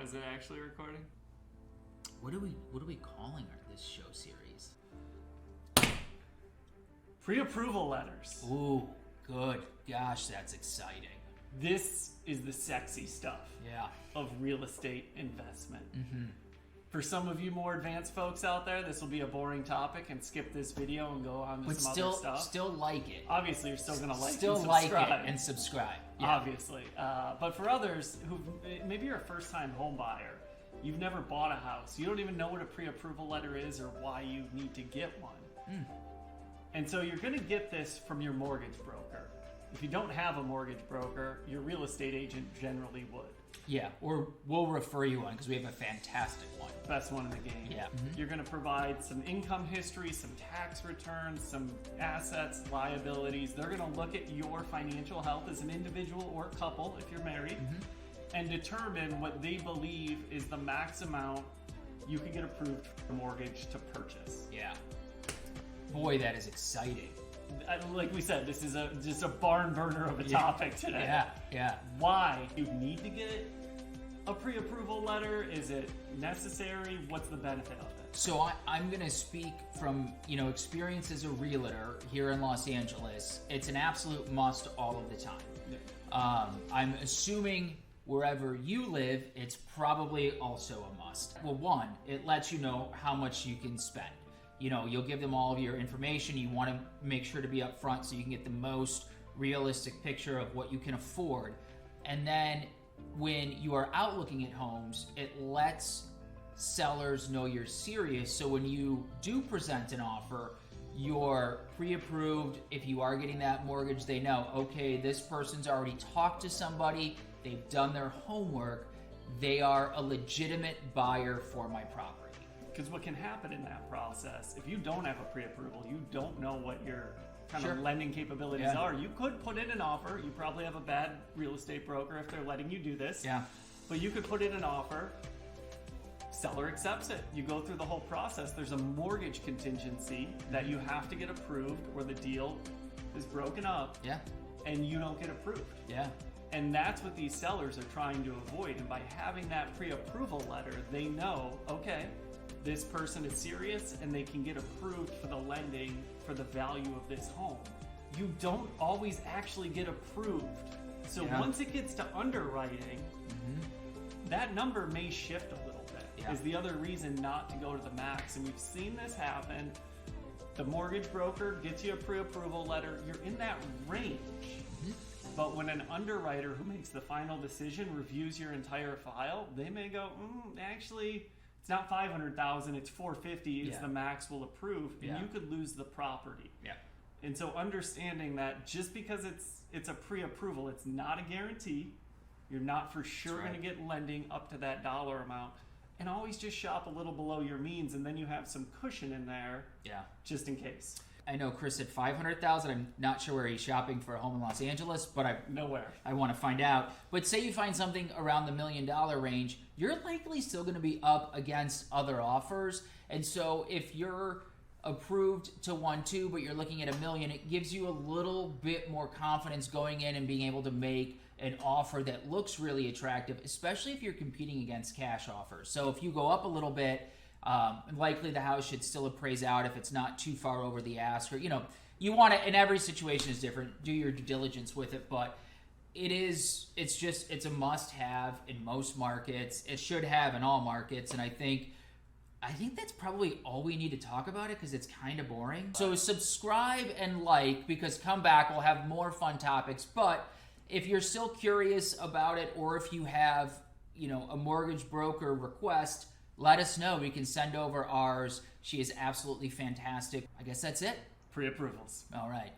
is it actually recording? What are we calling this show series? Pre-approval letters. Ooh, good. Gosh, that's exciting. This is the sexy stuff of real estate investment. Mm-hmm. For some of you more advanced folks out there, this will be a boring topic and skip this video and go on to some other stuff. Still like it. Obviously, you're still going to like still and subscribe. Like it and subscribe. Yeah. Obviously. But for others who maybe you're a first-time home buyer, you've never bought a house, you don't even know what a pre-approval letter is or why you need to get one. And so you're going to get this from your mortgage broker. If you don't have a mortgage broker, your real estate agent generally would. Yeah, or we'll refer you one because we have a fantastic one. Best one in the game. Yeah. You're going to provide some income history, some tax returns, some assets, liabilities. They're going to look at your financial health as an individual or couple if you're married and determine what they believe is the max amount you can get approved for a mortgage to purchase. Yeah. Boy, that is exciting. Like we said, this is just a barn burner of a topic today. Yeah. Why you need to get a pre-approval letter? Is it necessary? What's the benefit of it? So I'm going to speak from experience as a realtor here in Los Angeles. It's an absolute must all of the time. Yeah. I'm assuming wherever you live, it's probably also a must. Well, one, it lets you know how much you can spend. You'll give them all of your information. You want to make sure to be upfront so you can get the most realistic picture of what you can afford. And then when you are out looking at homes, it lets sellers know you're serious. So when you do present an offer, you're pre-approved. If you are getting that mortgage, they know, okay, this person's already talked to somebody. They've done their homework. They are a legitimate buyer for my property. Because what can happen in that process, if you don't have a pre-approval, you don't know what your kind of lending capabilities are. You could put in an offer. You probably have a bad real estate broker if they're letting you do this. Yeah. But you could put in an offer. Seller accepts it. You go through the whole process. There's a mortgage contingency that you have to get approved or the deal is broken up. Yeah. And you don't get approved. Yeah. And that's what these sellers are trying to avoid. And by having that pre-approval letter, they know, okay, this person is serious and they can get approved for the lending for the value of this home. You don't always actually get approved. So once it gets to underwriting, that number may shift a little bit. Is the other reason not to go to the max. And we've seen this happen. The mortgage broker gets you a pre-approval letter. You're in that range. But when an underwriter who makes the final decision reviews your entire file, they may go, actually, it's not $500,000, it's $450,000 is the max we'll approve, and you could lose the property. Yeah. And so understanding that just because it's a pre-approval, it's not a guarantee. You're not for sure going to get lending up to that dollar amount. And always just shop a little below your means, and then you have some cushion in there just in case. I know Chris said $500,000. I'm not sure where he's shopping for a home in Los Angeles, but nowhere. I want to find out. But say you find something around the $1 million range, you're likely still going to be up against other offers. And so if you're approved to 1.2, but you're looking at $1 million, it gives you a little bit more confidence going in and being able to make an offer that looks really attractive, especially if you're competing against cash offers. So if you go up a little bit, likely the house should still appraise out if it's not too far over the ask, or you want to, and every situation is different, do your due diligence with it, but it's a must have in most markets. It should have in all markets. And I think that's probably all we need to talk about it because it's kind of boring. So subscribe and like, because come back, we'll have more fun topics. But if you're still curious about it, or if you have a mortgage broker request, let us know. We can send over ours. She is absolutely fantastic. I guess that's it. Pre-approvals. All right.